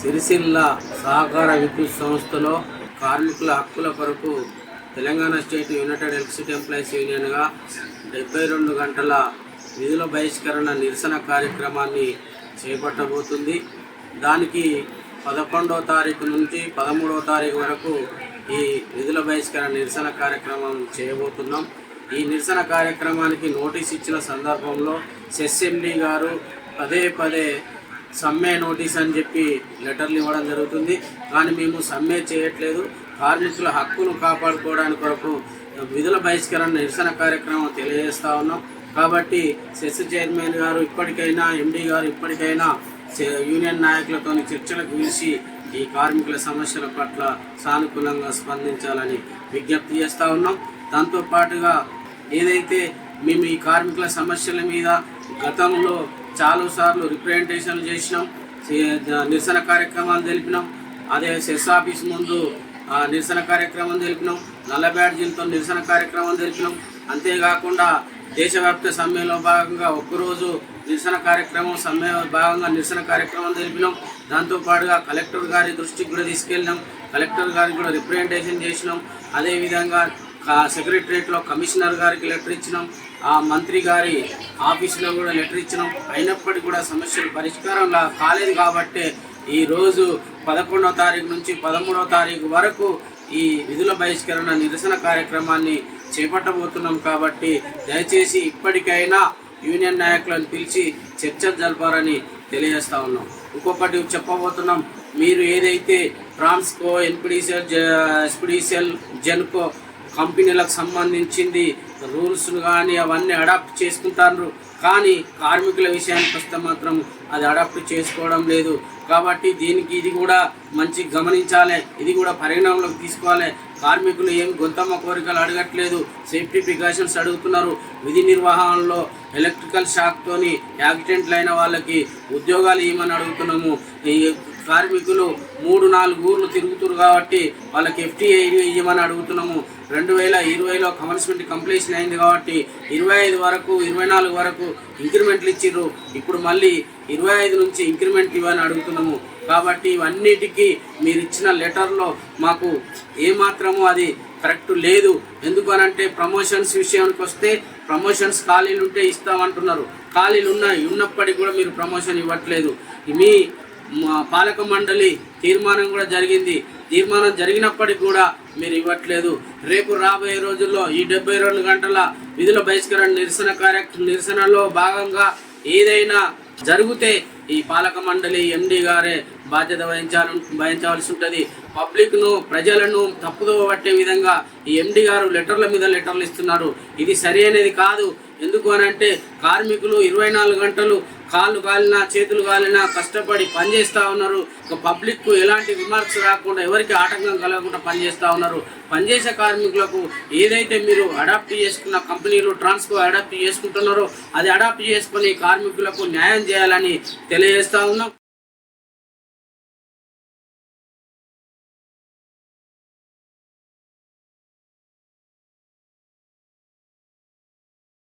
సిరిసిల్ల సహకార విద్యుత్ సంస్థలో కార్మికుల హక్కుల కొరకు Telangana state united electricity employees యూనియన్గా 72 గంటల విధుల బహిష్కరణ నిరసన కార్యక్రమాన్ని చేపట్టబోతుంది. దానికి 11వ తారీఖు నుంచి 13వ తారీఖు వరకు ఈ విధుల బహిష్కరణ నిరసన కార్యక్రమం చేయబోతున్నాం. ఈ నిరసన కార్యక్రమానికి నోటీస్ ఇచ్చిన సందర్భంలో ఎస్ఎండి గారు పదే సమ్మె నోటీస్ అని చెప్పి లెటర్లు ఇవ్వడం జరుగుతుంది. కానీ మేము సమ్మె చేయట్లేదు, కార్మికుల హక్కును కాపాడుకోవడానికి కొరకు విధుల బహిష్కరణ నిరసన కార్యక్రమం తెలియజేస్తూ ఉన్నాం. కాబట్టి సెస్ చైర్మన్ గారు ఇప్పటికైనా, ఎండి గారు ఇప్పటికైనా యూనియన్ నాయకులతో చర్చలకు పిలిచి ఈ కార్మికుల సమస్యల పట్ల సానుకూలంగా స్పందించాలని విజ్ఞప్తి చేస్తూ ఉన్నాం. దాంతోపాటుగా ఏదైతే మేము ఈ కార్మికుల సమస్యల మీద గతంలో చాలాసార్లు రిప్రజెంటేషన్లు చేసినాం, నిరసన కార్యక్రమాలు తెలిపినాం. అదే సెస్ ఆఫీస్ ముందు నిరసన కార్యక్రమం తెలిపినాం, నల్ల బ్యాడ్జీలతో నిరసన కార్యక్రమం తెలిపినాం. అంతేకాకుండా దేశవ్యాప్త సమ్మెలో భాగంగా ఒక్కరోజు నిరసన కార్యక్రమం, సమ్మె భాగంగా నిరసన కార్యక్రమం తెలిపినాం. దాంతోపాటుగా కలెక్టర్ గారి దృష్టికి కూడా తీసుకెళ్ళినాం, కలెక్టర్ గారికి కూడా రిప్రజెంటేషన్ చేసినాం. అదేవిధంగా సెక్రటరియట్లో కమిషనర్ గారికి లెటర్ ఇచ్చినాం, ఆ మంత్రి గారి ఆఫీసులో కూడా లెటర్ ఇచ్చినాం. అయినప్పటికీ కూడా సమస్యలు పరిష్కారం కాలేదు. కాబట్టి ఈరోజు 11వ తారీఖు నుంచి 13వ తారీఖు వరకు ఈ విధుల బహిష్కరణ నిరసన కార్యక్రమాన్ని చేపట్టబోతున్నాం. కాబట్టి దయచేసి ఇప్పటికైనా యూనియన్ నాయకులను పిలిచి చర్చలు జరపాలని తెలియజేస్తూ ఉన్నాం. ఇంకొకటి చెప్పబోతున్నాం, మీరు ఏదైతే ట్రాన్స్కో, ఎస్పీడీసీఎల్, జెన్కో కంపెనీలకు సంబంధించింది రూల్స్ను కానీ అవన్నీ అడాప్ట్ చేసుకుంటారు, కానీ కార్మికుల విషయానికి వస్తే మాత్రం అది అడాప్ట్ చేసుకోవడం లేదు. కాబట్టి దీనికి ఇది కూడా మంచి గమనించాలి, ఇది కూడా పరిగణనలోకి తీసుకోవాలి. కార్మికులు ఏం గొంతమ్మ కోరికలు అడగట్లేదు, సేఫ్టీ ప్రికాషన్స్ అడుగుతున్నారు. విధి నిర్వహణలో ఎలక్ట్రికల్ షాక్తోని యాక్సిడెంట్లు అయిన వాళ్ళకి ఉద్యోగాలు ఇవ్వమని అడుగుతున్నాము. ఈ కార్మికులు 3-4 ఊర్లు తిరుగుతున్నారు కాబట్టి వాళ్ళకి FTA ఇవ్వమని అడుగుతున్నాము. 2020లో కమర్స్మెంట్ కంప్లీషన్ అయింది కాబట్టి 25 వరకు 24 వరకు ఇంక్రిమెంట్లు ఇచ్చిర్రు. ఇప్పుడు మళ్ళీ 25 నుంచి ఇంక్రిమెంట్ ఇవ్వని అడుగుతున్నాము. కాబట్టి ఇవన్నిటికీ మీరు ఇచ్చిన లెటర్లో మాకు ఏమాత్రము అది కరెక్ట్ లేదు. ఎందుకనంటే ప్రమోషన్స్ విషయానికి వస్తే ప్రమోషన్స్ ఖాళీలు ఉంటే ఇస్తామంటున్నారు, ఖాళీలు ఉన్నప్పటికీ కూడా మీరు ప్రమోషన్ ఇవ్వట్లేదు. మీ పాలక మండలి తీర్మానం కూడా జరిగింది, తీర్మానం జరిగినప్పటికీ కూడా మీరు ఇవ్వట్లేదు. రేపు రాబోయే రోజుల్లో ఈ 72 గంటల విధుల బహిష్కరణ నిరసనలో భాగంగా ఏదైనా జరిగితే ఈ పాలక మండలి ఎండి గారే బాధ్యత వహించవలసి ఉంటుంది. పబ్లిక్ను, ప్రజలను తప్పుదో పట్టే విధంగా ఈ ఎండి గారు లెటర్ల మీద లెటర్లు ఇస్తున్నారు. ఇది సరి అనేది కాదు. ఎందుకు అనంటే కార్మికులు 24 గంటలు కాళ్ళు కాలినా చేతులు కాలినా కష్టపడి పనిచేస్తూ ఉన్నారు. పబ్లిక్కు ఎలాంటి విమర్శ రాకుండా, ఎవరికి ఆటంకం కలగకుండా పనిచేస్తూ ఉన్నారు. పనిచేసే కార్మికులకు ఏదైతే మీరు అడాప్ట్ చేసుకున్న కంపెనీలు ట్రాన్స్కో అడాప్ట్ చేసుకుంటున్నారో అది అడాప్ట్ చేసుకుని కార్మికులకు న్యాయం చేయాలని తెలియజేస్తూ ఉన్నాం.